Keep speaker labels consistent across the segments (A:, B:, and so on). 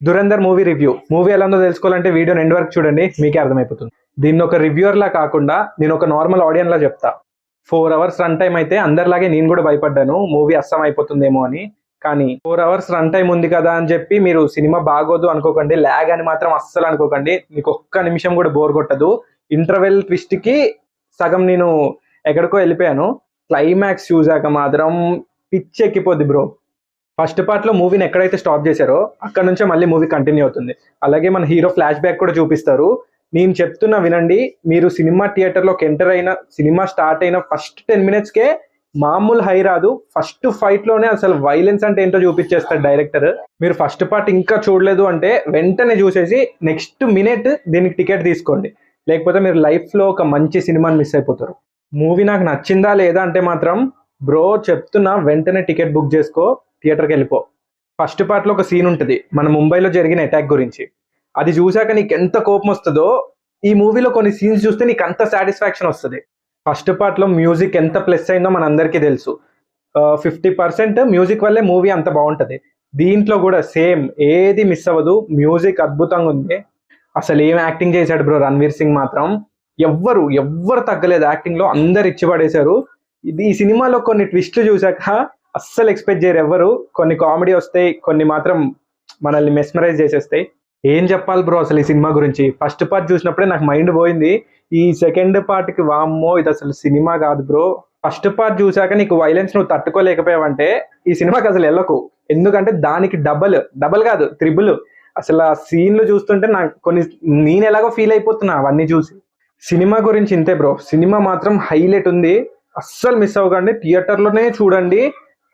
A: Dhurandhar movie review. Movie ఎలా ఉందో తెలుసుకోవాలంటే వీడియోని ఎండ్ వరకు చూడండి, మీకే అర్థమైపోతుంది. దీన్ని ఒక రివ్యూవర్ లా కాకుండా నేను ఒక నార్మల్ ఆడియన్స్ లా చెప్తా. 4 hours రన్ టైం అయితే అందరిలాగే నేను కూడా భయపడ్డాను మూవీ అస్సం అయిపోతుందేమో అని. కానీ 4 hours రన్ టైం ఉంది కదా అని చెప్పి మీరు సినిమా బాగోదు అనుకోకండి, ల్యాగ్ అని మాత్రం అస్సలు అనుకోకండి. మీకు ఒక్క నిమిషం కూడా బోర్ కొట్టదు. ఇంటర్వెల్ ట్విస్ట్ కి సగం నేను ఎక్కడికో వెళ్ళిపోయాను. క్లైమాక్స్ చూసాక మాత్రం పిచ్చెక్కిపోద్ది బ్రో. ఫస్ట్ పార్ట్ లో మూవీని ఎక్కడైతే స్టాప్ చేశారో అక్కడ నుంచే మళ్ళీ మూవీ కంటిన్యూ అవుతుంది. అలాగే మన హీరో ఫ్లాష్ బ్యాక్ కూడా చూపిస్తారు. నేను చెప్తున్నా వినండి, మీరు సినిమా థియేటర్లోకి ఎంటర్ అయిన, సినిమా స్టార్ట్ అయిన ఫస్ట్ 10 minutes కే మామూలు హై రాదు. ఫస్ట్ ఫైట్ లోనే అసలు వైలెన్స్ అంటే ఏంటో చూపించేస్తాడు డైరెక్టర్. మీరు ఫస్ట్ పార్ట్ ఇంకా చూడలేదు అంటే వెంటనే చూసేసి నెక్స్ట్ మినిట్ దీనికి టికెట్ తీసుకోండి, లేకపోతే మీరు లైఫ్ లో ఒక మంచి సినిమాని మిస్ అయిపోతారు. మూవీ నాకు నచ్చిందా లేదా అంటే మాత్రం బ్రో చెప్తున్నా, వెంటనే టికెట్ బుక్ చేసుకో, థియేటర్కి వెళ్ళిపో. ఫస్ట్ పార్ట్ లో ఒక సీన్ ఉంటుంది మన ముంబైలో జరిగిన అటాక్ గురించి. అది చూసాక నీకు ఎంత కోపం వస్తుందో ఈ మూవీలో కొన్ని సీన్స్ చూస్తే నీకు అంత సాటిస్ఫాక్షన్ వస్తుంది. ఫస్ట్ పార్ట్ లో మ్యూజిక్ ఎంత ప్లస్ అయిందో మన అందరికీ తెలుసు. 50% మ్యూజిక్ వల్లే మూవీ అంత బాగుంటది. దీంట్లో కూడా సేమ్, ఏది మిస్ అవ్వదు. మ్యూజిక్ అద్భుతంగా ఉంది. అసలు ఏం యాక్టింగ్ చేశాడు బ్రో రణ్వీర్ సింగ్ మాత్రం. ఎవ్వరు తగ్గలేదు యాక్టింగ్ లో, అందరు ఇచ్చి పడేశారు. ఈ సినిమాలో కొన్ని ట్విస్ట్లు చూసాక అస్సలు ఎక్స్పెక్ట్ చేయరు ఎవ్వరు. కొన్ని కామెడీ వస్తాయి, కొన్ని మాత్రం మనల్ని మెస్మరైజ్ చేసేస్తాయి. ఏం చెప్పాలి బ్రో అసలు ఈ సినిమా గురించి. ఫస్ట్ పార్ట్ చూసినప్పుడే నాకు మైండ్ పోయింది. ఈ సెకండ్ పార్ట్ కి వామ్మో ఇది అసలు సినిమా కాదు బ్రో. ఫస్ట్ పార్ట్ చూసాక నీకు వైలెన్స్ నువ్వు తట్టుకోలేకపోయావంటే ఈ సినిమాకి అసలు వెళ్ళకు. ఎందుకంటే దానికి డబల్ కాదు, త్రిబుల్. అసలు ఆ సీన్లు చూస్తుంటే నాకు కొన్ని, నేను ఎలాగో ఫీల్ అయిపోతున్నా అవన్నీ చూసి. సినిమా గురించి ఇంతే బ్రో. సినిమా మాత్రం హైలైట్ ఉంది, అస్సలు మిస్ అవ్వకండి. థియేటర్లోనే చూడండి,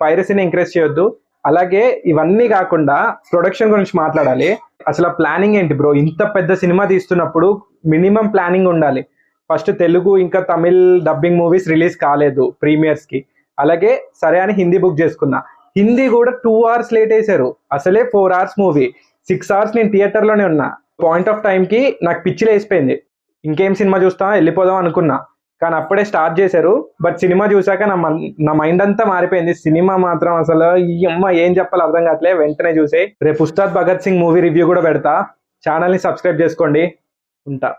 A: పైరసీని ఎంకరేజ్ చేయొద్దు. అలాగే ఇవన్నీ కాకుండా ప్రొడక్షన్ గురించి మాట్లాడాలి. అసలు ప్లానింగ్ ఏంటి బ్రో? ఇంత పెద్ద సినిమా తీస్తున్నప్పుడు మినిమం ప్లానింగ్ ఉండాలి. ఫస్ట్ తెలుగు ఇంకా తమిళ్ డబ్బింగ్ మూవీస్ రిలీజ్ కాలేదు ప్రీమియర్స్ కి. అలాగే సరే అని హిందీ బుక్ చేసుకున్నా. హిందీ కూడా 2 hours లేట్ వేశారు. అసలే 4 hours మూవీ, 6 hours నేను థియేటర్లోనే ఉన్నా. పాయింట్ ఆఫ్ టైం కి నాకు పిచ్చిలు వేసిపోయింది. ఇంకేం సినిమా చూస్తా, వెళ్ళిపోదాం అనుకున్నా. కానీ అప్పుడే స్టార్ట్ చేశారు. బట్ సినిమా చూసాక నా మైండ్ అంతా మారిపోయింది. సినిమా మాత్రం అసలు ఈ అమ్మ ఏం చెప్పాలి అర్థం కావట్లే. వెంటనే చూసే రేపు ఉస్తాద్ భగత్ సింగ్ మూవీ రివ్యూ కూడా పెడతా. ఛానల్ని సబ్స్క్రైబ్ చేసుకోండి. ఉంటా.